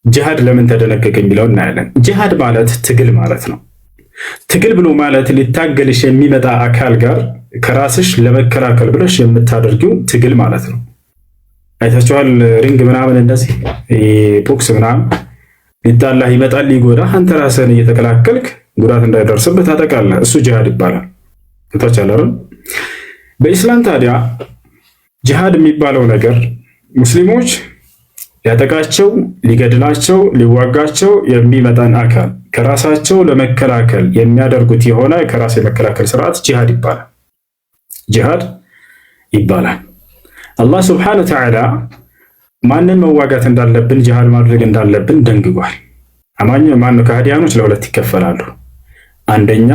ጂሃድ ለምን ተደነገገ የሚለው እናያለን። ጂሃድ ማለት ትግል ማለት ነው። ትግል ብሎ ማለት ሊታገልሽ የሚመጣ አካል ጋር ከራስሽ ለመከላከል ብለሽ የምታደርጊው ትግል ማለት ነው። አይታችኋል። ሪንግ ምናምን እንደዚህ ቦክስ ምናምን ሊጣላህ ይመጣል ሊጎዳህ፣ አንተ ራስህን እየተከላከልክ ጉዳት እንዳይደርስብህ ታጠቃለህ። እሱ ጂሃድ ይባላል። ታቻለህ። በኢስላም ታዲያ ጂሃድ የሚባለው ነገር ሙስሊሞች ሊያጠቃቸው፣ ሊገድላቸው፣ ሊዋጋቸው የሚመጣን አካል ከራሳቸው ለመከላከል የሚያደርጉት የሆነ ከራስ የመከላከል ስርዓት ጂሃድ ይባላል። ጂሃድ ይባላል። አላህ ስብሐነሁ ወተዓላ ማንን መዋጋት እንዳለብን ጂሃድ ማድረግ እንዳለብን ደንግጓል። አማኝ ማነው? ከሃዲያኖች ለሁለት ይከፈላሉ። አንደኛ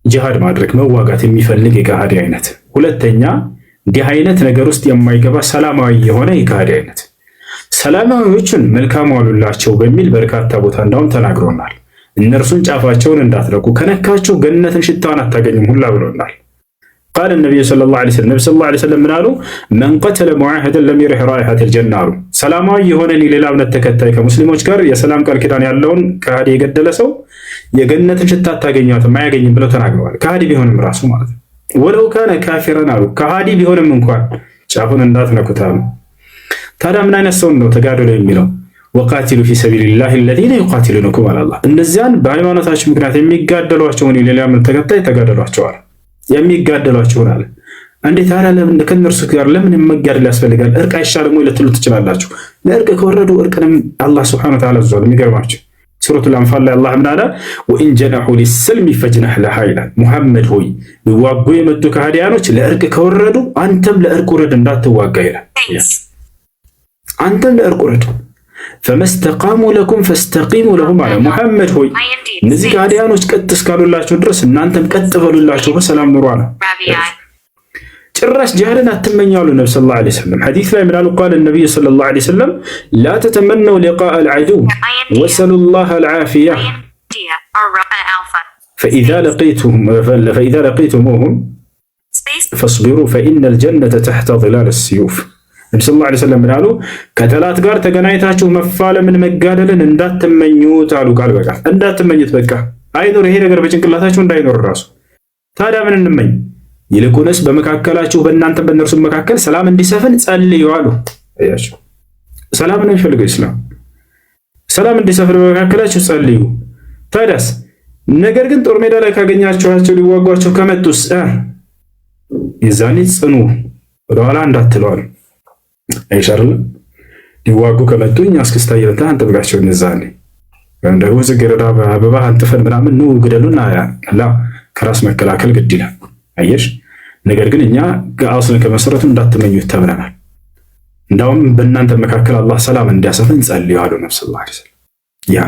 ጂሃድ ማድረግ መዋጋት የሚፈልግ የከሃዲ አይነት፣ ሁለተኛ እንዲህ አይነት ነገር ውስጥ የማይገባ ሰላማዊ የሆነ የከሃዲ አይነት። ሰላማዊዎቹን መልካም ዋሉላቸው በሚል በርካታ ቦታ እንዳውም ተናግሮናል። እነርሱን ጫፋቸውን እንዳትለቁ ከነካችሁ ገነትን ሽታዋን አታገኙም ሁላ ብሎናል። ቃል ነቢዩ ሰለላሁ ዐለይሂ ወሰለም ነብዩ ሰለላሁ ዐለይሂ ወሰለም ምን አሉ? መን ቀተለ ሙዓሂደን ለም የሪህ ራኢሐተል ጀና አሉ። ሰላማዊ የሆነን የሌላ እምነት ተከታይ ከሙስሊሞች ጋር የሰላም ቃል ኪዳን ያለውን ከሃዲ የገደለ ሰው የገነትን ሽታ አታገኟትም አያገኝም ብለው ተናግረዋል። ከሃዲ ቢሆንም ራሱ ማለት ነው። ወለው ካነ ካፊረን አሉ። ከሃዲ ቢሆንም እንኳን ጫፉን እንዳትነኩት አሉ። ታዲያ ምን አይነት ሰው ነው ተጋደሉ የሚለው? ወቃቲሉ ፊ ሰቢሊላሂ አለዚነ ዩቃቲሉነኩም አላህ። እነዚያን በሃይማኖታቸው ምክንያት የሚጋደሏቸውን የሌላ እምነት ተከታይ ተጋደሏቸዋል። የሚጋደሏቸውን አለ። እንዴት ታዲያ ለምን ከነርሱ ጋር ለምን መጋደል ያስፈልጋል? እርቅ አይሻልም ወይ ልትሉ ትችላላችሁ። ለእርቅ ከወረዱ እርቅንም አላህ ሱብሓነሁ ወተዓላ አዟል። የሚገርማችሁ ሱረቱል አንፋል ላይ አላህ ምን አለ? ወኢን ጀነሑ ሊሰልሚ ፈጅነሕ ለሃ ይላል። ሙሐመድ ሆይ ሊዋጉ የመጡ ከሃዲያኖች ለእርቅ ከወረዱ አንተም ለእርቅ ውረድ እንዳትዋጋ ይላል። አንተም ለእርቅ ውረድ። ፈመስተቃሙ ለኩም ፈስተቂሙ ለሁም አለ። ሙሐመድ ሆይ እነዚህ ከሃዲያኖች ቀጥ እስካሉላቸው ድረስ እናንተም ቀጥ በሉላቸው፣ በሰላም ኑሩ አለ። ጭራሽ ጂሃድን አትመኙ አሉ ነብዩ ሰለላሁ ዐለይሂ ወሰለም። ሐዲስ ላይ ምን አሉ? ቃለ ነብዩ ሰለላሁ ዐለይሂ ወሰለም ላ ተተመነው ሊቃአ አልዐዱው ወሰሉላህ አልዓፊያ ፈኢዛ ለቂቱሙሁም ፈስቢሩ ፈኢነል ጀነተ ተሕተ ዚላል ሲዩፍ። ነብዩ ሰለላሁ ዐለይሂ ወሰለም ምን አሉ? ከጠላት ጋር ተገናኝታችሁ መፋለምን መጋደልን እንዳትመኙት አሉ። ቃል በቃል እንዳትመኙት፣ በቃ አይኖር፣ ይሄ ነገር በጭንቅላታችሁ እንዳይኖር ራሱ። ታዲያ ምን እንመኝ? ይልቁንስ በመካከላችሁ በእናንተ በእነርሱ መካከል ሰላም እንዲሰፍን ጸልዩ አሉ። አያችሁ፣ ሰላም ነው የሚፈልገው ኢስላም። ሰላም እንዲሰፍን በመካከላችሁ ጸልዩ። ታዲያስ ነገር ግን ጦር ሜዳ ላይ ካገኛችኋቸው ሊዋጓቸው ከመጡስ የዛኔ ጽኑ፣ ወደኋላ እንዳትለዋል። አይሻርም? ሊዋጉ ከመጡ እኛ እስክስታ እየመታ አንጠብቃቸው። የዛኔ ወይም ደግሞ ጽጌረዳ አበባ አንጥፈን ምናምን ኑ ግደሉና ላ ከራስ መከላከል ግድ ይላል። አየሽ፣ ነገር ግን እኛ አስለን ከመሰረቱ እንዳትመኙት ተብለናል። እንዳውም በእናንተ መካከል አላህ ሰላም እንዲያሰፍን ጸልዩ አሉ ነብዩ ሰለላሁ ዐለይሂ ወሰለም። ያ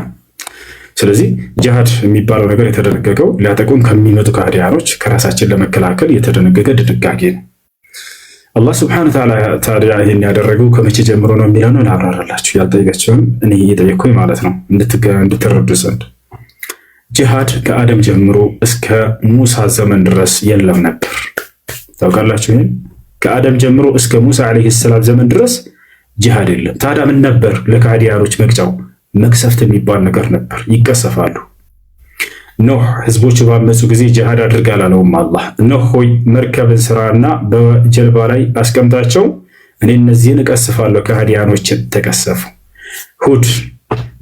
ስለዚህ ጂሃድ የሚባለው ነገር የተደነገገው ሊያጠቁን ከሚመጡ ከሃዲያኖች ከራሳችን ለመከላከል የተደነገገ ድንጋጌ ነው። አላህ ሱብሓነሁ ወተዓላ ታዲያ ይህን ያደረገው ከመቼ ጀምሮ ነው የሚለው ነው ላብራራላችሁ። ያልጠየቃችሁን እኔ እየጠየቅኩኝ ማለት ነው እንድትረዱ ዘንድ። ጂሃድ ከአደም ጀምሮ እስከ ሙሳ ዘመን ድረስ የለም ነበር። ታውቃላችሁ? ይሄን ከአደም ጀምሮ እስከ ሙሳ አለይሂ ሰላም ዘመን ድረስ ጂሃድ የለም። ታዲያ ምን ነበር ለከሃዲያኖች መቅጫው? መቅሰፍት የሚባል ነገር ነበር። ይቀሰፋሉ። ኖህ ህዝቦቹ ባመፁ ጊዜ ጂሃድ አድርግ አላለውም አላህ። ኖህ ሆይ መርከብን ስራና በጀልባ ላይ አስቀምጣቸው፣ እኔ እነዚህን እቀስፋለሁ። ከሃዲያኖችን ተቀሰፉ። ሁድ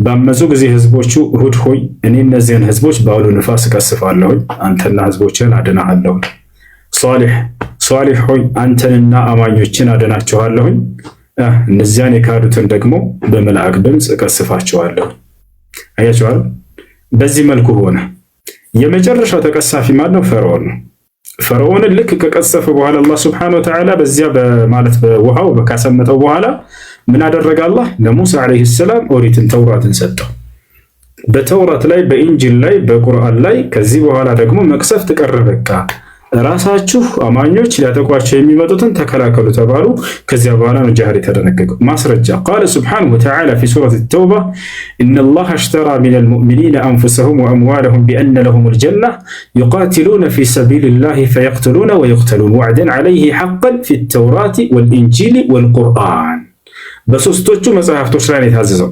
ባመፁ ጊዜ ህዝቦቹ ሁድ ሆይ እኔ እነዚህን ህዝቦች በአውሎ ንፋስ እቀስፋለሁኝ፣ አንተና ህዝቦችን አድናሃለሁ። ሷሊህ ሆይ አንተንና አማኞችን አድናቸዋለሁኝ፣ እነዚያን የካዱትን ደግሞ በመልአክ ድምፅ እቀስፋቸዋለሁ። አያቸዋል። በዚህ መልኩ ሆነ። የመጨረሻው ተቀሳፊ ማለት ነው ፈርዖን ነው። ፈርዖንን ልክ ከቀሰፈ በኋላ አላህ ሱብሓነሁ ወተዓላ በዚያ በማለት በውሃው ካሰመጠው በኋላ ምን አደረገ? አላህ ለሙሳ አለይሂ ሰላም ኦሪትን ተውራትን ሰጠው። በተውራት ላይ በኢንጂል ላይ በቁርአን ላይ ከዚህ በኋላ ደግሞ መቅሰፍት ቀረ። በቃ ራሳችሁ አማኞች ሊያጠቋቸው የሚመጡትን ተከላከሉ ተባሉ። ከዚያ በኋላ ነው ጂሃድ የተደነገገው። ማስረጃ ቃለ ሱብሓነሁ ወተዓላ ፊ ሱረት ተውባ ኢነላህ አሽተራ ሚነል ሙእሚኒነ አንፉሰሁም ወአምዋለሁም ቢአነ ለሁሙል ጀና ዩቃቲሉነ ፊ ሰቢሊላሂ ፈየቅትሉነ ወዩቅተሉን ወዕደን ዐለይሂ ሐቀን ፊ ተውራት ወልኢንጂል ወልቁርአን። በሶስቶቹ መጽሐፍቶች ላይ ነው የታዘዘው።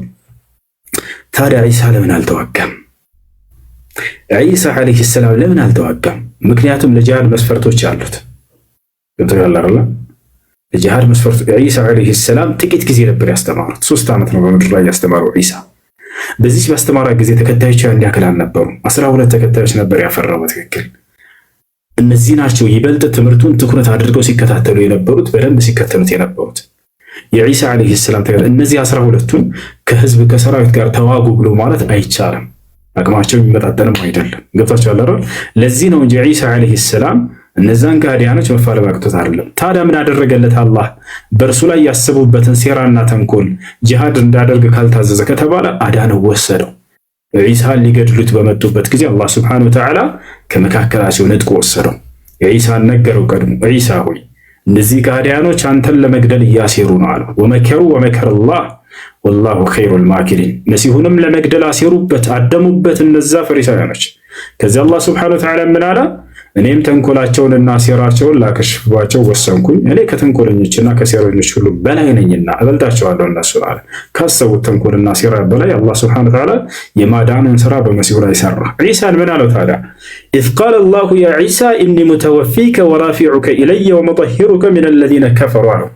ታዲያ ዒሳ ለምን አልተዋጋም? ዒሳ ዓለይሂ ሰላም ለምን አልተዋጋም? ምክንያቱም ለጂሃድ መስፈርቶች አሉት። ገብቶሃል? ለጂሃድ መስፈርት ዒሳ ዓለይሂ ሰላም ጥቂት ጊዜ ነበር ያስተማሩት። 3 ዓመት ነው በምድር ላይ ያስተማረው ዒሳ። በዚህ ባስተማራ ጊዜ ተከታዮች ያን ያክል አልነበሩም። 12 ተከታዮች ነበር ያፈራው። በትክክል እነዚህ ናቸው ይበልጥ ትምህርቱን ትኩረት አድርገው ሲከታተሉ የነበሩት፣ በደንብ ሲከተሉት የነበሩት የዒሳ ዓለይሂ ሰላም ተከታዮች። እነዚህ 12ቱን ከህዝብ ከሰራዊት ጋር ተዋጉ ብሎ ማለት አይቻልም። አቅማቸው የሚመጣጠንም አይደለም። ገብታችኋል አይደል? ለዚህ ነው እንጂ ዒሳ ዓለይሂ ሰላም እነዛን ከሃዲያኖች መፋለም አቅቶት አይደለም። ታዲያ ምን አደረገለት አላህ? በእርሱ ላይ ያሰቡበትን ሴራና ተንኮል ጂሃድ እንዳደርግ ካልታዘዘ ከተባለ አዳነው፣ ወሰደው። ዒሳን ሊገድሉት በመጡበት ጊዜ አላህ ሱብሓነሁ ወተዓላ ከመካከላቸው ነጥቆ ወሰደው። ዒሳን ነገረው ቀድሞ፣ ዒሳ ሆይ እነዚህ ከሃዲያኖች አንተን ለመግደል እያሴሩ ነው አለው። ወመከሩ ወመከረ አላህ ወላሁ ኸይሩል ማኪሪን። መሲሁንም ለመግደል አሴሩበት፣ አደሙበት እነዛ ፈሪሳውያኖች። ከዚህ አላህ ሱብሓነሁ ወተዓላ ምን አለ? እኔም ተንኮላቸውንና ሴራቸውን ላከሽፍባቸው ወሰንኩኝ። እኔ ከተንኮለኞችና ከሴረኞች ሁሉ በላይ ነኝና እበልጣቸዋለሁ እነሱን አለ። ካሰቡት ተንኮልና ሴራ በላይ አላህ ሱብሓነሁ ወተዓላ የማዳንን ስራ በመሲሁ ላይ ሰራ። ዒሳን ምን አለው ታዲያ? ኢዝ ቃለ አላሁ ያ ዒሳ ኢኒ ሙተወፊከ ወራፊዑከ ኢለየ ወሙጠሂሩከ ሚነ ለዚነ ከፈሩ አለው።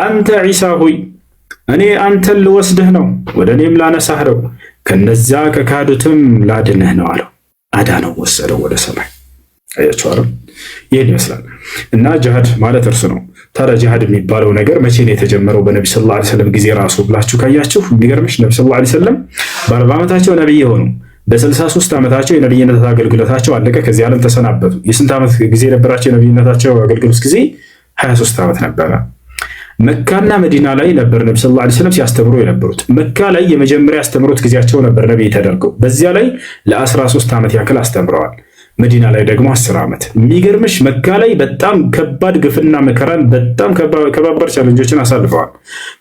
አንተ ዒሳ ሆይ እኔ አንተን ልወስድህ ነው፣ ወደ እኔም ላነሳህ ነው፣ ከነዚያ ከካዱትም ላድንህ ነው አለው። አዳነው፣ ወሰደው ወደ ሰማይ። አያችኋል? ይህን ይመስላል። እና ጂሃድ ማለት እርሱ ነው። ታዲያ ጂሃድ የሚባለው ነገር መቼ ነው የተጀመረው? በነቢ ሰለላሁ ዐለይሂ ወሰለም ጊዜ ራሱ ብላችሁ ካያችሁ የሚገርምሽ ነቢ ሰለላሁ ዐለይሂ ወሰለም በ40 ዓመታቸው ነቢይ የሆኑ በ63 ዓመታቸው የነቢይነት አገልግሎታቸው አለቀ። ከዚህ ዓለም ተሰናበቱ። የስንት ዓመት ጊዜ ነበራቸው የነቢይነታቸው አገልግሎት ጊዜ? 23 ዓመት ነበረ። መካና መዲና ላይ ነበር ነቢ ሰለላሁ ዐለይሂ ወሰለም ሲያስተምሩ የነበሩት። መካ ላይ የመጀመሪያ ያስተምሩት ጊዜያቸው ነበር ነቢይ ተደርገው። በዚያ ላይ ለ13 ዓመት ያክል አስተምረዋል። መዲና ላይ ደግሞ 10 ዓመት። የሚገርምሽ መካ ላይ በጣም ከባድ ግፍና መከራን በጣም ከባባድ ቻለንጆችን አሳልፈዋል።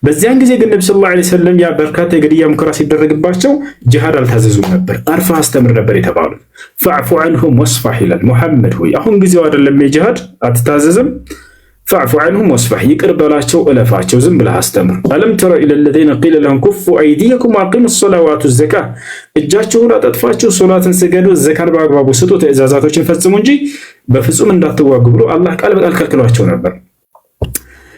በዚያን ጊዜ ግን ነቢ ሰለላሁ ዐለይሂ ወሰለም ያ በርካታ የግድያ ሙከራ ሲደረግባቸው ጂሃድ አልታዘዙም ነበር። አርፈህ አስተምር ነበር የተባሉት። ፈዕፉ ዐንሁም ወስፋህ ይላል። ሙሐመድ ሆይ አሁን ጊዜው አይደለም የጂሃድ አትታዘዝም፣ ፈዕፉ ዐንሁም ወስፋህ ይቅር በላቸው እለፋቸው፣ ዝም ብለህ አስተምር። አለም ተረ ኢለ ለዚነ ቂለ ለሁም ኩፉ አይዲየኩም ወአቂሙ ሰላተ ወአቱ ዘካ፣ እጃችሁን አጠጥፋችሁ ሶላትን ስገዱ፣ ዘካን በአግባቡ ስጡ፣ ትእዛዛቶችን ፈጽሙ እንጂ በፍጹም እንዳትዋጉ ብሎ አላህ ቃል በቃል ከልክሏቸው ነበር።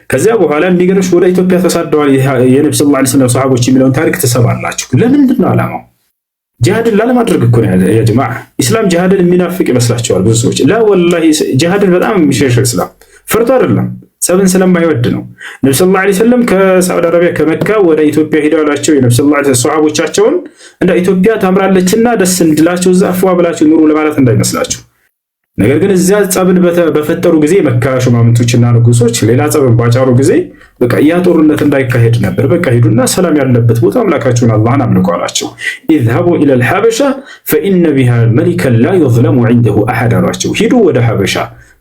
ከዚያ በኋላ የሚገርምሽ ወደ ኢትዮጵያ ተሳደዋል የነብዩ ሰለላሁ ዐለይሂ ወሰለም ሰሃቦች የሚለውን ታሪክ ትሰማላችሁ። ለምንድን ነው ዓላማው? ጂሃድን ላለማድረግ እኮ ነው ያ ጀማዓ። ኢስላም ጂሃድን የሚናፍቅ ይመስላችኋል ብዙ ሰዎች። ላ ወላሂ ጂሃድን በጣም የሚሸሽ ኢስላም ፈርቶ አይደለም፣ ጸብን ስለማይወድ ነው። ነብዩ ሰለላሁ ዐለይሂ ወሰለም ከሳዑዲ አረቢያ ከመካ ወደ ኢትዮጵያ ሄደው ያላቸው የነብዩ ሰለላሁ ዐለይሂ ወሰለም ሰሃቦቻቸውን እንደ ኢትዮጵያ ታምራለችና ደስ እንድላችሁ እዛ አፍዋ ብላችሁ ኑሩ ለማለት እንዳይመስላችሁ። ነገር ግን እዚያ ጸብን በፈጠሩ ጊዜ መካ ሹማምንቶችና ንጉሶች ሌላ ጸብን ባጫሩ ጊዜ በቃ ያ ጦርነት እንዳይካሄድ ነበር። በቃ ሂዱና ሰላም ያለበት ቦታ አምላካችሁን አላህን አምልኩ አላቸው። ኢዝሀቡ ኢለል ሐበሻ ፈኢነ ቢሃ መሊከን ላ ዩዝለሙ ዐንደሁ አሐድ አሏቸው። ሂዱ ወደ ሐበሻ፣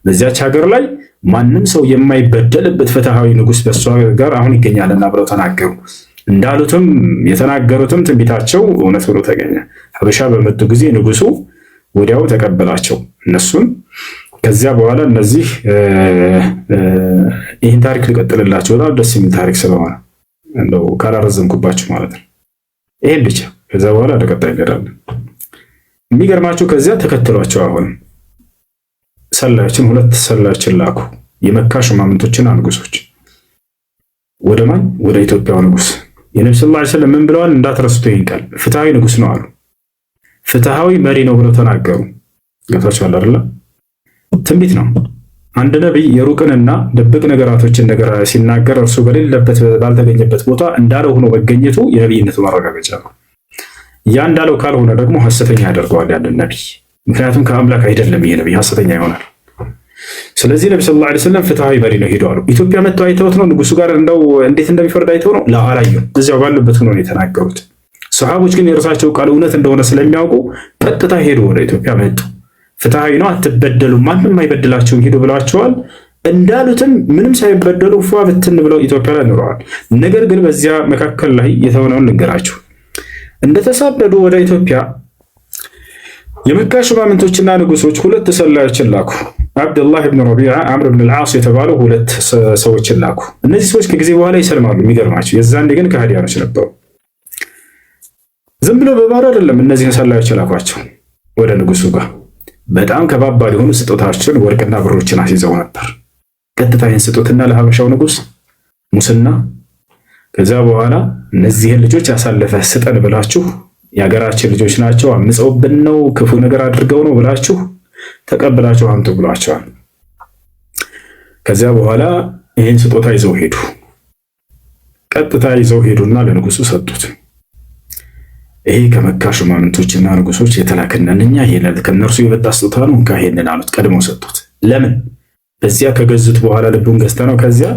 በዚያች ሀገር ላይ ማንም ሰው የማይበደልበት ፍትሃዊ ንጉስ በሷ ጋር አሁን ይገኛልና ብለው ተናገሩ። እንዳሉትም የተናገሩትም ትንቢታቸው እውነት ሆኖ ተገኘ። ሐበሻ በመጡ ጊዜ ንጉሱ ወዲያው ተቀበላቸው እነሱን። ከዚያ በኋላ እነዚህ ይህን ታሪክ ልቀጥልላቸው፣ በጣም ደስ የሚል ታሪክ ስለሆነ እንደው ካላረዘምኩባችሁ ማለት ነው። ይሄን ብቻ ከዛ በኋላ ለቀጣይ እንሄዳለን። የሚገርማችሁ ከዚያ ተከትሏቸው አሁን ሰላዮችን 2 ሰላዮችን ላኩ። የመካ ሹማምንቶችና ንጉሶች ወደ ማን? ወደ ኢትዮጵያው ንጉስ። የነብዩ ሰለላሁ ዐለይሂ ወሰለም ምን ብለዋል? እንዳትረሱት ይሄን ቃል። ፍትሃዊ ንጉስ ነው አሉ። ፍትሃዊ መሪ ነው ብለው ተናገሩ። ገብታችኋል አይደል? ትንቢት ነው። አንድ ነብይ የሩቅንና ድብቅ ነገራቶችን ነገር ሲናገር እርሱ በሌለበት ባልተገኘበት ቦታ እንዳለው ሆኖ መገኘቱ የነብይነቱ ማረጋገጫ ነው። ያ እንዳለው ካልሆነ ደግሞ ሐሰተኛ ያደርገዋል ያንን ነብይ። ምክንያቱም ከአምላክ አይደለም ይሄ ነብይ፣ ሐሰተኛ ይሆናል። ስለዚህ ነብዩ ሰለላሁ ዐለይሂ ወሰለም ፍትሃዊ መሪ ነው ሄደው አሉ። ኢትዮጵያ መጥተው አይተውት ነው ንጉሱ ጋር እንደው እንዴት እንደሚፈርድ አይተው ነው? አላዩም። እዚያው ባሉበት ሆኖ ነው የተናገሩት። ሰሃቦች ግን የእርሳቸው ቃል እውነት እንደሆነ ስለሚያውቁ ቀጥታ ሄዱ፣ ወደ ኢትዮጵያ መጡ። ፍትሃዊ ነው፣ አትበደሉም፣ ማንም አይበድላችሁም ሄዱ ብለዋቸዋል። እንዳሉትም ምንም ሳይበደሉ ፏ ብትን ብለው ኢትዮጵያ ላይ ኖረዋል። ነገር ግን በዚያ መካከል ላይ የተሆነውን ልንገራችሁ። እንደተሳደዱ ወደ ኢትዮጵያ የመካ ሹማምንቶችና ንጉሶች 2 ሰላዮችን ላኩ። አብዱላህ ብን ረቢዓ፣ አምር ብን አልዓስ የተባሉ 2 ሰዎችን ላኩ። እነዚህ ሰዎች ከጊዜ በኋላ ይሰልማሉ። የሚገርማቸው የዛኔ ግን ከሃዲያኖች ነበሩ። ዝም ብሎ በባዶ አይደለም እነዚህን ሰላዮች ላኳቸው ወደ ንጉሱ ጋር። በጣም ከባባድ የሆኑ ስጦታዎችን ወርቅና ብሮችን አስይዘው ነበር። ቀጥታ ይህን ስጦትና ለሀበሻው ንጉስ ሙስና፣ ከዛ በኋላ እነዚህን ልጆች ያሳለፈ ስጠን ብላችሁ የሀገራችን ልጆች ናቸው አምፀውብን ነው ክፉ ነገር አድርገው ነው ብላችሁ ተቀብላችሁ አምጡ ብሏቸዋል። ከዚያ በኋላ ይህን ስጦታ ይዘው ሄዱ። ቀጥታ ይዘው ሄዱና ለንጉሱ ሰጡት። ይሄ ከመካ ሹማምንቶችና ንጉሶች የተላከነን እኛ ይሄንን ከነርሱ የመጣ ስጦታ ነው እንካ ይሄንን አሉት። ቀድመው ሰጡት። ለምን? በዚያ ከገዙት በኋላ ልቡን ገዝተ ነው ከዚያ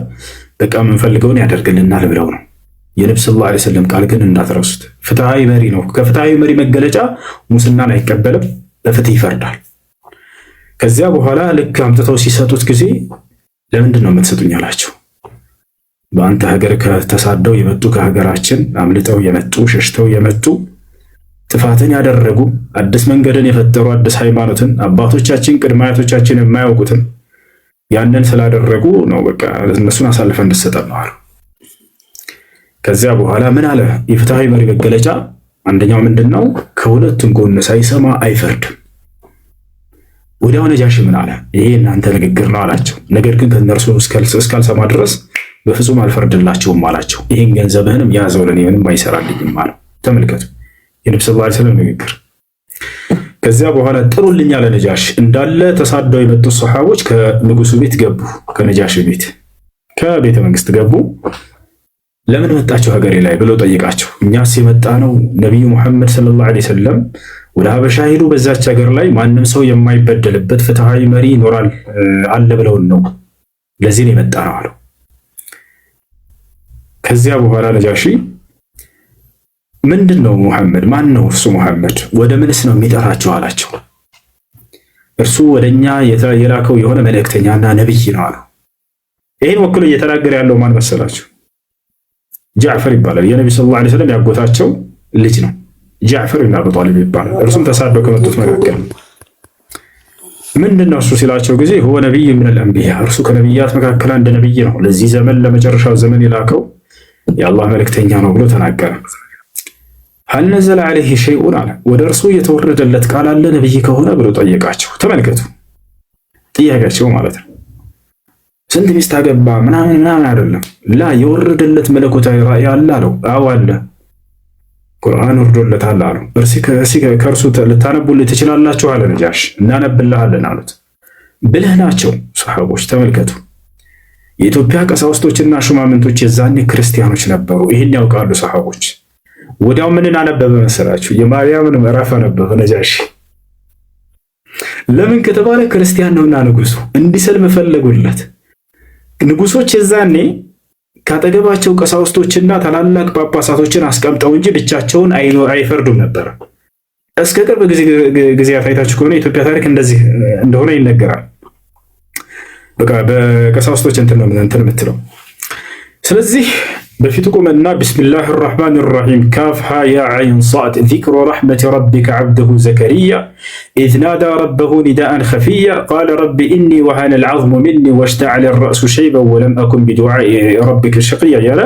በቃ የምንፈልገውን ያደርግልናል ብለው ነው። የነብዩ ሰለላሁ ዐለይሂ ወሰለም ቃል ግን እንዳትረሱት፣ ፍትሃዊ መሪ ነው። ከፍትሃዊ መሪ መገለጫ ሙስናን አይቀበልም፣ በፍትህ ይፈርዳል። ከዚያ በኋላ ልክ አምጥተው ሲሰጡት ጊዜ ለምንድን ነው የምትሰጡኝ አላቸው። በአንተ ሀገር ከተሳደው የመጡ ከሀገራችን አምልጠው የመጡ ሸሽተው የመጡ ጥፋትን ያደረጉ አዲስ መንገድን የፈጠሩ አዲስ ሃይማኖትን አባቶቻችን ቅድመ አያቶቻችን የማያውቁትን ያንን ስላደረጉ ነው በቃ እነሱን አሳልፈ እንድትሰጠን ነው አሉ። ከዚያ በኋላ ምን አለ? የፍትሃዊ መሪ መገለጫ አንደኛው ምንድነው? ከሁለቱም ጎን ሳይሰማ አይፈርድም። ወዲያው ነጃሺ ምን አለ? ይሄ እናንተ ንግግር ነው አላቸው። ነገር ግን ከነርሱ እስካልሰማ ድረስ በፍጹም አልፈርድላቸውም አላቸው። ይህን ገንዘብህንም ያዘው ለኔ ምንም አይሰራልኝም አለ። ተመልከቱ የነብዩ ሰለላሁ ዐለይሂ ወሰለም ንግግር። ከዚያ በኋላ ጥሩልኝ አለ ነጃሺ። እንዳለ ተሳደው የመጡት ሰሃቦች ከንጉሱ ቤት ገቡ። ከነጃሺ ቤት ከቤተ መንግስት ገቡ። ለምን መጣችሁ ሀገሬ ላይ ብለው ጠይቃቸው። እኛስ የመጣ ነው ነቢዩ ሙሐመድ ሰለላሁ ዐለይሂ ወሰለም ወደ ሀበሻ ሄዱ፣ በዛች ሀገር ላይ ማንም ሰው የማይበደልበት ፍትሃዊ መሪ ይኖራል አለ ብለውን ነው፣ ለዚህ ነው የመጣ ነው አለው። ከዚያ በኋላ ነጃሺ ምንድን ነው ሙሐመድ? ማን ነው እርሱ ሙሐመድ? ወደ ምንስ ነው የሚጠራቸው አላቸው። እርሱ ወደኛ የላከው የሆነ መልእክተኛና ነብይ ነው አሉ። ይህን ወክሎ እየተናገረ ያለው ማን መሰላችሁ? ጃዕፈር ይባላል። የነብዩ ሰለላሁ ዐለይሂ ወሰለም ያጎታቸው ልጅ ነው። ጃዕፈር ኢብኑ አቢ ጣሊብ ይባላል። እርሱም ተሳደው ከመጡት መካከል ምንድነው እሱ ሲላቸው ጊዜ ሁወ ነብይ ምን አልአንቢያ፣ እርሱ ከነብያት መካከል አንድ ነብይ ነው፣ ለዚህ ዘመን ለመጨረሻው ዘመን የላከው የአላህ መልእክተኛ ነው ብሎ ተናገረ። ሀል ነዘለ ዐለይሂ ሸይኡን አለ፣ ወደ እርሱ የተወረደለት ቃል አለ ነብይ ከሆነ ብሎ ጠየቃቸው። ተመልከቱ ጥያቄያቸው ማለት ነው። ስንት ሚስት አገባ ምናምን አይደለም። ላ የወረደለት መለኮታዊ ራእይ አለ አለው። አዎ አለ፣ ቁርአን ወርዶለታል አሉ። ከእርሱ ልታነቡልኝ ትችላላችሁ አለ ነጃሽ። እናነብልሃለን አሉት። ብልህ ናቸው ሰሃቦች። ተመልከቱ የኢትዮጵያ ቀሳውስቶችና ሹማምንቶች የዛኔ ክርስቲያኖች ነበሩ። ይህን ያውቃሉ ሰሃቦች። ወዲያው ምንን አነበበ መሰላችሁ? የማርያምን ምዕራፍ አነበበ ነጃሽ። ለምን ከተባለ ክርስቲያን ነውና ንጉሱ እንዲሰልም ፈለጉለት። ንጉሶች የዛኔ ካጠገባቸው ቀሳውስቶችና ታላላቅ ጳጳሳቶችን አስቀምጠው እንጂ ብቻቸውን አይፈርዱም ነበር። እስከ ቅርብ ጊዜያት አይታችሁ ከሆነ የኢትዮጵያ ታሪክ እንደዚህ እንደሆነ ይነገራል። በቃ በቀሳውስቶች እንትን የምትለው። ስለዚህ በፊቱ ቆመና ቢስሚላህ ራሕማን ራሒም ካፍሃ ያ ዓይን ሷድ ዚክሩ ረሕመት ረቢከ ዓብደሁ ዘከሪያ ኢዝ ናዳ ረበሁ ኒዳአን ኸፊያ ቃለ ረቢ ኢኒ ወሃነ ልዓዝሙ ሚኒ ወሽተዐለ ረእሱ ሸይበን ወለም አኩን ቢዱዓኢ ረቢከ ሸቂያ እያለ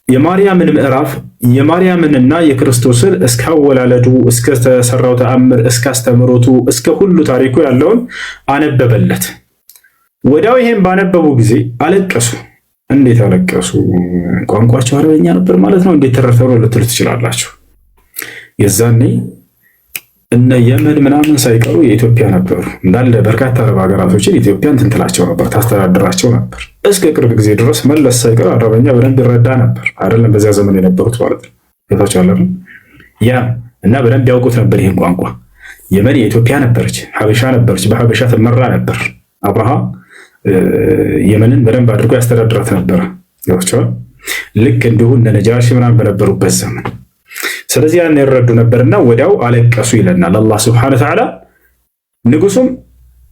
የማርያምን ምዕራፍ የማርያምንና የክርስቶስን እስካወላለዱ እስከተሰራው ተአምር እስካስተምሮቱ እስከ ሁሉ ታሪኩ ያለውን አነበበለት። ወዲያው ይሄን ባነበቡ ጊዜ አለቀሱ። እንዴት አለቀሱ? ቋንቋቸው አረበኛ ነበር ማለት ነው። እንዴት ተረተሩ ልትሉ ትችላላችሁ። የዛኔ እነ የመን ምናምን ሳይቀሩ የኢትዮጵያ ነበሩ። እንዳለ በርካታ አረብ ሀገራቶችን ኢትዮጵያን ትንትላቸው ነበር፣ ታስተዳድራቸው ነበር። እስከ ቅርብ ጊዜ ድረስ መለስ ሳይቀር አረበኛ በደንብ ይረዳ ነበር። አይደለም በዚያ ዘመን የነበሩት ማለት ነው። ታቻለ ያ እና በደንብ ያውቁት ነበር ይህን ቋንቋ። የመን የኢትዮጵያ ነበረች፣ ሀበሻ ነበረች፣ በሀበሻ ትመራ ነበር። አብርሃ የመንን በደንብ አድርጎ ያስተዳድራት ነበረ። ያውቻው ልክ እንዲሁ እነ ነጃሺ ምናምን በነበሩበት ዘመን። ስለዚህ ያን ይረዱ ነበርና ወዲያው አለቀሱ ይለናል አላህ Subhanahu Wa Ta'ala። ንጉሱም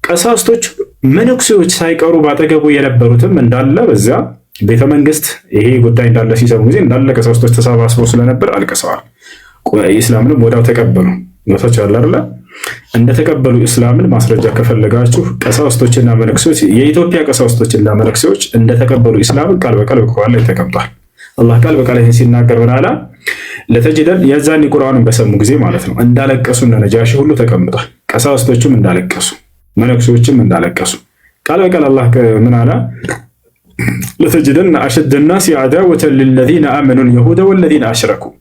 ቀሳውስቶች መነኩሴዎች ሳይቀሩ ባጠገቡ የነበሩትም እንዳለ በዚያ ቤተ መንግስት ይሄ ጉዳይ እንዳለ ሲሰሙ ጊዜ እንዳለ ቀሳውስቶች ተሰባስበው ስለነበር አልቀሰዋል። ኢስላምንም ወዲያው ተቀበሉ። ወታቻ አይደለ? እንደተቀበሉ እስላምን ማስረጃ ከፈለጋችሁ ቀሳውስቶችና መነኩሴዎች የኢትዮጵያ ቀሳውስቶችና መነኩሴዎች እንደተቀበሉ እስላምን ቃል በቃል በቁርአን ላይ ተቀምጧል። አላህ ቃል በቃል ይሄን ሲናገር ምን አለ? ለተጅደን የዛን ቁርአኑን በሰሙ ጊዜ ማለት ነው እንዳለቀሱ እና ነጃሺ ሁሉ ተቀምጧል። ቀሳውስቶችም እንዳለቀሱ፣ መነኩሴዎችም እንዳለቀሱ ቃል በቃል አላህ ምን አለ? ለተጅደን አሸደ الناس عداوة للذين آمنوا اليهود والذين أشركوا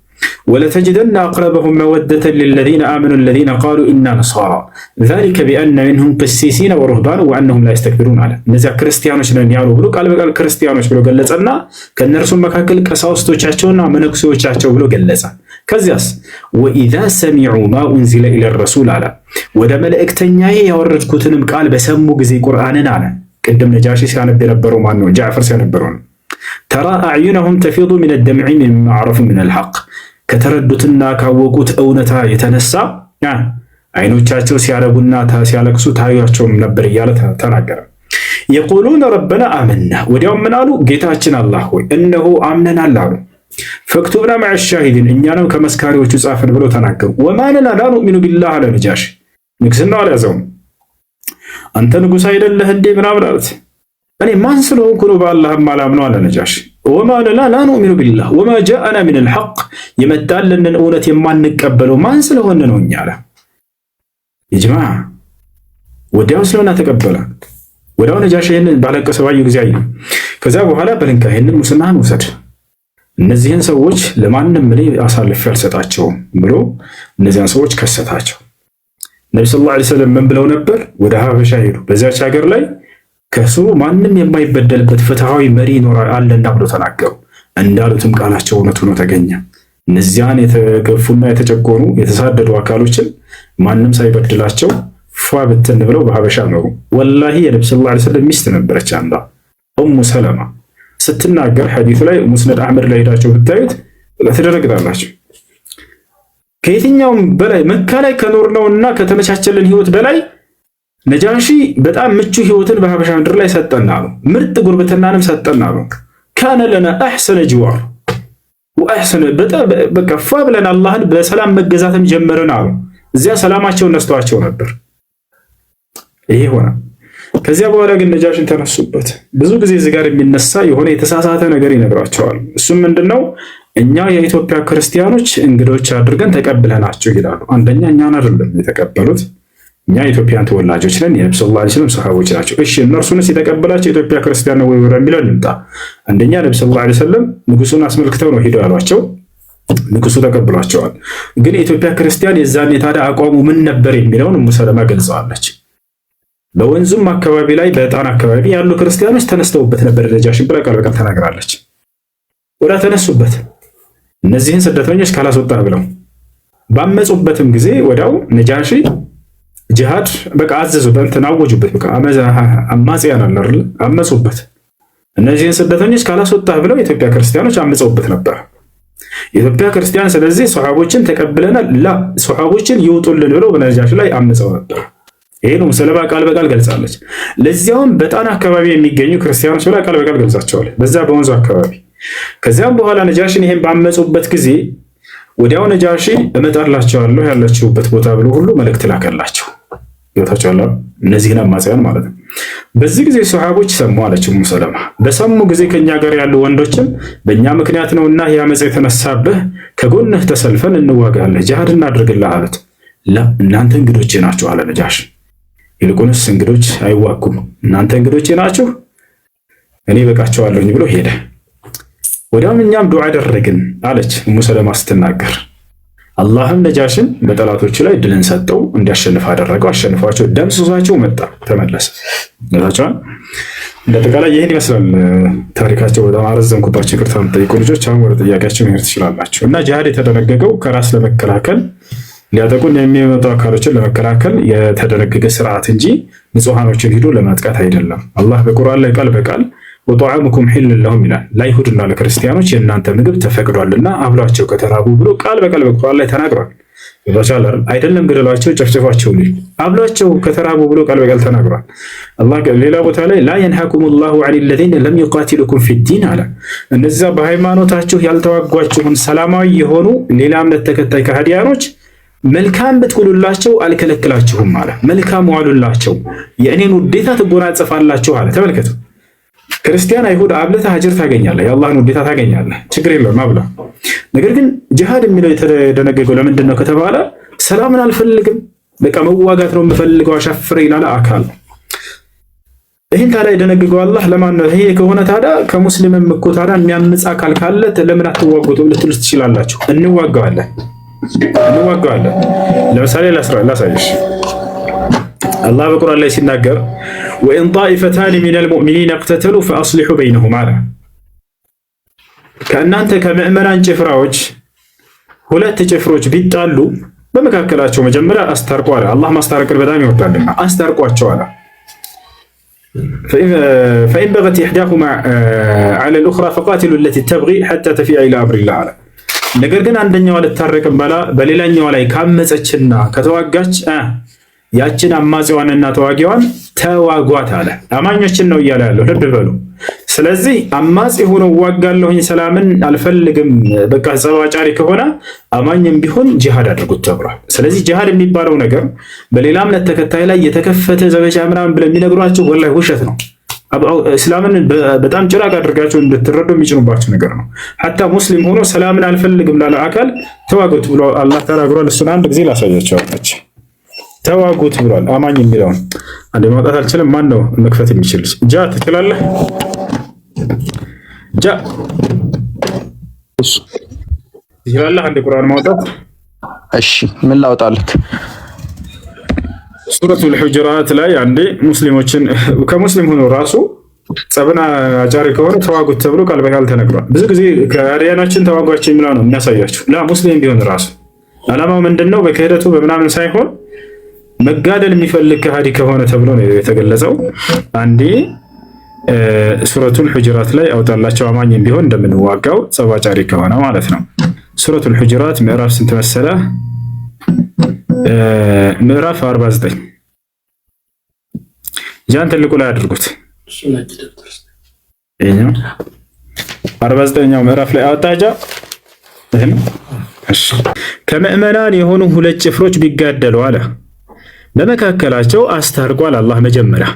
ولتجدن أقربهم مودة للذين آمنوا الذين قالوا إنا نصارى ذلك بأن منهم قسيسين ورهبان وأنهم لا يستكبرون على نزع كريستيانوس نن ያሉ ብሎ ቃል በቃል ክርስቲያኖች ብሎ ገለጸና ከነርሱም መካከል ቀሳውስቶቻቸውና መነኩሴዎቻቸው ብሎ ገለጸ። ከዚያስ وإذا سمعوا ما أنزل إلى الرسول አለ ወደ መልእክተኛዬ ያወረድኩትንም ቃል በሰሙ ጊዜ ቁርአንን አለ ቅድም ነጃሺ ሲያነብ የነበረው ማን ነው? ጃዕፈር ሲያነበረው ነው። ترى أعينهم تفيض من الدمع مما عرفوا من الحق ከተረዱትና ካወቁት እውነታ የተነሳ አይኖቻቸው ሲያረጉና ሲያለቅሱ ታዩአቸውም ነበር እያለ ተናገረ። የቁሉነ ረበና አመና ወዲያው ምን አሉ? ጌታችን አላህ ሆይ እነሆ አምነናል አሉ። ፈክቱብና መዐ ሻሂዲን እኛንም ከመስካሪዎቹ ጻፈን ብለው ተናገሩ። ወማ ለና ላ ኑእሚኑ ቢላህ አለ ነጃሺ። ንግስናው አልያዘውም። አንተ ንጉሥ አይደለህ እንዴ ምናምን አሉት። እኔ ማን ስለሆንኩ ነው በአላህም አላምነው አለ ነጃሺ። ወማ ለና ላ ኑእሚኑ ቢላህ ወማ ጃአና ሚነል ሐቅ የመጣልንን እውነት የማንቀበለው ማን ስለሆነ ነው እኛ አለ። የጅማዓ ወዲያው ስለሆነ ተቀበለ። ወዲያው ነጃሺ ይህንን ባለቀሰ ባዩ ጊዜ አየ። ከዛ በኋላ በልንካ ይህንን ሙስናህን ውሰድ፣ እነዚህን ሰዎች ለማንም እኔ አሳልፌ አልሰጣቸውም ብሎ እነዚያን ሰዎች ከሰታቸው። ነቢ ሰለላሁ ዐለይሂ ወሰለም ምን ብለው ነበር? ወደ ሀበሻ ሄዱ። በዚያች ሀገር ላይ ከስሩ ማንም የማይበደልበት ፍትሃዊ መሪ ይኖራል አለና ብሎ ተናገሩ። እንዳሉትም ቃላቸው እውነት ሆኖ ተገኘ። እነዚያን የተገፉና የተጨቆኑ የተሳደዱ አካሎችን ማንም ሳይበድላቸው ፏ ብትን ብለው በሀበሻ ኖሩ። ወላሂ የነቢ ሰለላሁ ዐለይሂ ወሰለም ሚስት ነበረች አንዷ ኡሙ ሰለማ ስትናገር ሐዲሱ ላይ ሙስነድ አህመድ ላይ ሄዳችሁ ብታዩት ትደረግጣላችሁ። ከየትኛውም በላይ መካ ላይ ከኖርነውና ከተመቻቸልን ህይወት በላይ ነጃሺ በጣም ምቹ ህይወትን በሀበሻ ምድር ላይ ሰጠና ነው። ምርጥ ጉርብትናንም ሰጠና ነው። ካነ ለና አህሰነ ጅዋር ወአህሰነ በቃ ፏ ብለን አላህን በሰላም መገዛትም ጀመረን አሉ። እዚያ ሰላማቸውን ነስተዋቸው ነበር። ይሄ ሆነ። ከዚያ በኋላ ግን ነጃሽን ተነሱበት። ብዙ ጊዜ እዚህ ጋር የሚነሳ የሆነ የተሳሳተ ነገር ይነግራቸዋል። እሱም ምንድነው? እኛ የኢትዮጵያ ክርስቲያኖች እንግዶች አድርገን ተቀብለናቸው ይላሉ። አንደኛ እኛን አይደለም የተቀበሉት፣ እኛ የኢትዮጵያን ተወላጆች ነን፣ የነብዩ ሰለላሁ ዐለይሂ ወሰለም ሰሃቦች ናቸው። እሺ እነርሱንስ የተቀበላቸው የኢትዮጵያ ክርስቲያን ነው ወይ ወደሚለው እንምጣ። አንደኛ ነብዩ ሰለላሁ ዐለይሂ ወሰለም ንጉሱን አስመልክተው ነው ሄደው ያሏቸው። ንጉሱ ተቀብሏቸዋል። ግን የኢትዮጵያ ክርስቲያን የዛኔ ታዲያ አቋሙ ምን ነበር የሚለውን እሙ ሰለማ ገልጸዋለች። በወንዙም አካባቢ ላይ በጣና አካባቢ ያሉ ክርስቲያኖች ተነስተውበት ነበር። ነጃሺ ብላ ቃል በቃል ተናግራለች። ወዳ ተነሱበት እነዚህን ስደተኞች ካላስወጣ ብለው ባመጹበትም ጊዜ ወዳው ነጃሺ ጂሃድ በቃ አዘዙ። በእንትን አወጁበት። በቃ አማጽያን አለ አይደል? አመጹበት። እነዚህን ስደተኞች ካላስወጣ ብለው የኢትዮጵያ ክርስቲያኖች አመጹበት ነበር። የኢትዮጵያ ክርስቲያን ስለዚህ ሱሐቦችን ተቀብለናል ላ ሱሐቦችን ይውጡልን ብለው በነጃሺ ላይ አመጸው ነበር። ይሄን ሰለባ ቃል በቃል ገልጻለች። ለዚያውም በጣና አካባቢ የሚገኙ ክርስቲያኖች ብላ ቃል በቃል ገልጻቸዋል፣ በዛ በወንዙ አካባቢ። ከዚያም በኋላ ነጃሺን ይሄን ባመጹበት ጊዜ ወዲያው ነጃሺ እመጣላቸዋለሁ ያላችሁበት ቦታ ብሎ ሁሉ መልእክት ላከላቸው። ይወታቸዋል እነዚህን አማጽያን ማለት ነው። በዚህ ጊዜ ሱሐቦች ሰሙ አለች ኡሙ ሰለማ። በሰሙ ጊዜ ከኛ ጋር ያሉ ወንዶችም በእኛ ምክንያት ነውና ያመጽ የተነሳብህ ከጎንህ ተሰልፈን እንዋጋለን፣ ጂሃድ እናድርግልህ አሉት። ላ እናንተ እንግዶቼ ናችሁ አለ ነጃሺ። ይልቁንስ እንግዶች አይዋጉም፣ እናንተ እንግዶቼ ናችሁ፣ እኔ በቃቸዋለሁኝ ብሎ ሄደ። ወዲያውም እኛም ዱዓ አደረግን አለች ኡሙ ሰለማ ስትናገር። አላህም ነጃሽን በጠላቶቹ ላይ ድልን ሰጠው፣ እንዲያሸንፍ አደረገው። አሸንፏቸው ደምስሷቸው መጣ፣ ተመለሰ። ነታቸዋል። እንደተቃላይ ይህን ይመስላል ታሪካቸው። በጣም አረዘምኩባቸው፣ ይቅርታ የምጠይቁ ልጆች አሁን ወደ ጥያቄያቸው መሄድ ትችላላችሁ። እና ጂሃድ የተደነገገው ከራስ ለመከላከል ሊያጠቁን የሚመጡ አካሎችን ለመከላከል የተደነገገ ስርዓት እንጂ ንጹሃኖችን ሂዶ ለማጥቃት አይደለም። አላህ በቁርአን ላይ ቃል በቃል ወጣዕሙኩም ሒሉን ለሁም ይላል። ለአይሁድና ለክርስቲያኖች የእናንተ ምግብ ተፈቅዷልና አብሏቸው ከተራቡ ብሎ ቃል በቃል በቁርአን ላይ ተናግሯል። ይባቻል አይደለም ግደሏቸው፣ ጨፍጭፏቸው ሊል አብሏቸው ከተራቡ ብሎ ቃል በቃል ተናግሯል። አላህ ሌላ ቦታ ላይ ላ የንሃኩሙላሁ ዐኒ ለዚነ ለም ዩቃቲሉኩም ፊዲን አለ። እነዚያ በሃይማኖታችሁ ያልተዋጓችሁን ሰላማዊ የሆኑ ሌላ እምነት ተከታይ ከሃዲያኖች መልካም ብትውሉላቸው አልከለክላችሁም አለ። መልካም ዋሉላቸው፣ የእኔን ውዴታ ትጎናጸፋላችሁ አለ። ተመልከቱ፣ ክርስቲያን አይሁድ አብልተህ አጅር ታገኛለህ፣ የአላህን ውዴታ ታገኛለህ። ችግር የለውም አብላ። ነገር ግን ጂሃድ የሚለው የተደነገገው ለምንድን ነው ከተባለ ሰላምን አልፈልግም፣ በቃ መዋጋት ነው የምፈልገው አሻፍረ ይላል አካል። ይህን ታዲያ የደነገገው አላህ ለማን ነው? ይሄ ከሆነ ታዲያ ከሙስሊምም እኮ ታዲያ የሚያምጽ አካል ካለ ለምን አትዋጉት ልትሉ ትችላላችሁ። እንዋጋዋለን። ለምሳሌ ላሳይሽ። አላህ በቁርአን ላይ ሲናገር ወኢን ጣኢፈታኒ ሚነል ሙእሚኒነ እቅተተሉ ፈአስሊሑ በይነሁማ አለ። ከእናንተ ከምዕመናን ጭፍራዎች ሁለት ጭፍሮች ቢጣሉ በመካከላቸው መጀመሪያ አስታርቁ አለ። አላህ ማስታረቅን በጣም ይወዳልና አስታርቋቸው አለ። ፈኢን በገት ኢሕዳሁማ ዐለል ኡኽራ ፈቃቲሉ ለቲ ተብጊ ሐታ ተፊአ ኢላ አምሪላህ አለ። ነገር ግን አንደኛዋ ልታረቅም በላ በሌላኛዋ ላይ ካመፀችና ከተዋጋች ያችን አማጺዋንና ተዋጊዋን ተዋጓት አለ። አማኞችን ነው እያለ ያለው፣ ልብ በሉ። ስለዚህ አማጺ ሆኖ ዋጋለሁኝ ሰላምን አልፈልግም በቃ ጸባጫሪ ከሆነ አማኝም ቢሆን ጂሃድ አድርጉት ተብሏል። ስለዚህ ጂሃድ የሚባለው ነገር በሌላ እምነት ተከታይ ላይ የተከፈተ ዘመቻ ምናምን ብለው የሚነግሯቸው ወላሂ ውሸት ነው። እስላምን በጣም ጭራቅ አድርጋቸው እንድትረዱ የሚጭኑባቸው ነገር ነው። ሐታ ሙስሊም ሆኖ ሰላምን አልፈልግም ላለ አካል ተዋጉት ብሎ አላህ ተናግሯል። እሱን አንድ ጊዜ ላሳያቸው አለች። ተዋጉት ብሏል። አማኝ የሚለውን አንዴ ማውጣት አልችልም። ማን ነው መክፈት የሚችል? ጃ ትችላለህ? ጃ ትችላለህ? አንዴ ቁርአን ማውጣት። እሺ ምን ላውጣልህ? ሱረቱል ሁጁራት ላይ አንዴ ሙስሊሞችን ከሙስሊም ሆኖ ራሱ ጸብና አጫሪ ከሆነ ተዋጉት ተብሎ ቃል በቃል ተነግሯል። ብዙ ጊዜ ከአዲያናችን ተዋጓቸው የሚለው ነው የሚያሳያችሁ። ሙስሊም ቢሆን ራሱ አላማው ምንድነው? በክህደቱ በምናምን ሳይሆን መጋደል የሚፈልግ ከሃዲ ከሆነ ተብሎ ነው የተገለጸው። አንዴ ሱረቱል ሁጁራት ላይ አውጣላቸው አማኝም ቢሆን እንደምንዋጋው ጸባጫሪ ከሆነ ማለት ነው። ሱረቱል ሁጁራት ምዕራፍ ስንት መሰለ? ምዕራፍ 49 ጃን ትልቁ ላይ አድርጉት። ይሄኛው 49ኛው ምዕራፍ ላይ አወጣጃ። እሺ ከምዕመናን የሆኑ ሁለት ጭፍሮች ቢጋደሉ አለ በመካከላቸው አስታርቋል አላህ። መጀመሪያ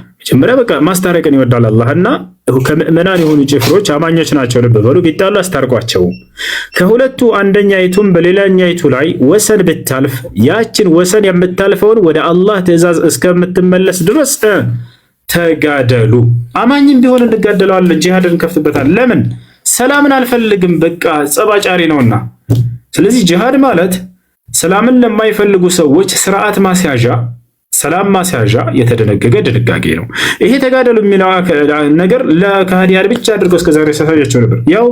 በቃ ማስታረቅን ይወዳል አላህ እና ከምዕመናን የሆኑ ጭፍሮች አማኞች ናቸው፣ ልብ በሉ። ቢጣሉ አስታርቋቸው። ከሁለቱ አንደኛይቱም በሌላኛይቱ ላይ ወሰን ብታልፍ ያችን ወሰን የምታልፈውን ወደ አላህ ትእዛዝ እስከምትመለስ ድረስ ተጋደሉ። አማኝም ቢሆን እንጋደለዋለን፣ ጂሃድ እንከፍትበታል። ለምን? ሰላምን አልፈልግም በቃ ጸባጫሪ ነውና። ስለዚህ ጂሃድ ማለት ሰላምን ለማይፈልጉ ሰዎች ስርዓት ማስያዣ፣ ሰላም ማስያዣ የተደነገገ ድንጋጌ ነው። ይሄ ተጋደሉ የሚለው ነገር ለካህዲያን ብቻ አድርገው እስከዛሬ ሲያሳያቸው ነበር። ያው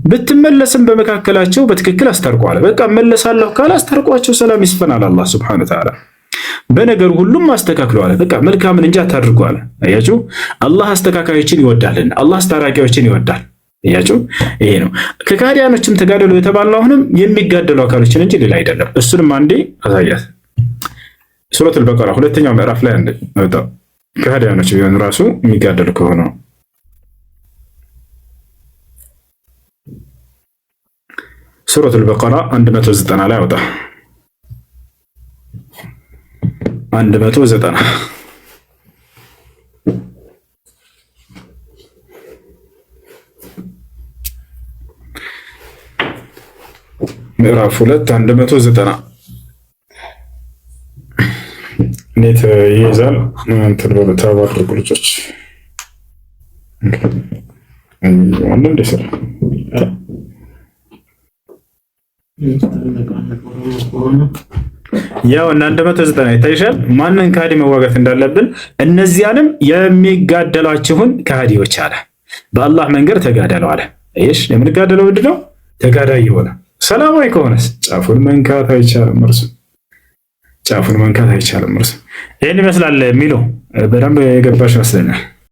ብትመለስም በመካከላቸው በትክክል አስታርቋል። በቃ መለሳለሁ ካለ አስታርቋቸው፣ ሰላም ይስፈናል። አላህ ሱብሓነሁ ወተዓላ በነገር ሁሉም አስተካክለዋል። በቃ መልካምን እንጂ አታድርጉ አለ። አያችሁ፣ አላህ አስተካካዮችን ይወዳልና አላህ አስታራቂዎችን ይወዳል። አያችሁ፣ ይሄ ነው። ከካህዲያኖችም ተጋደሉ የተባለው አሁንም የሚጋደሉ አካሎችን እንጂ ሌላ አይደለም። እሱንም አንዴ አሳያት። ሱረቱል በቀራ ሁለተኛው ምዕራፍ ላይ አንዴ አውጣ። ከሃዲያኖች ቢሆን ራሱ የሚጋደሉ ከሆነ ሱረቱል በቀራ 190 ላይ አውጣ። 190 ምዕራፍ 2 190 ኔት ይይዛል። እንትን ብሎ ታባርቁ ልጆች ወንድም ደሰረ ያው እና 190 ይታይሻል። ማንን ከሃዲ መዋጋት እንዳለብን እነዚያንም የሚጋደሏችሁን ከሃዲዎች አለ በአላህ መንገድ ተጋደሉ አለ። እሺ የምንጋደለው ምንድነው? ተጋዳይ የሆነ ሰላማዊ ከሆነስ ጫፉን መንካት አይቻልም። ጫፉን መንካት አይቻልም። ይህን ይመስላል የሚለው በደንብ የገባሽ ይመስለኛል።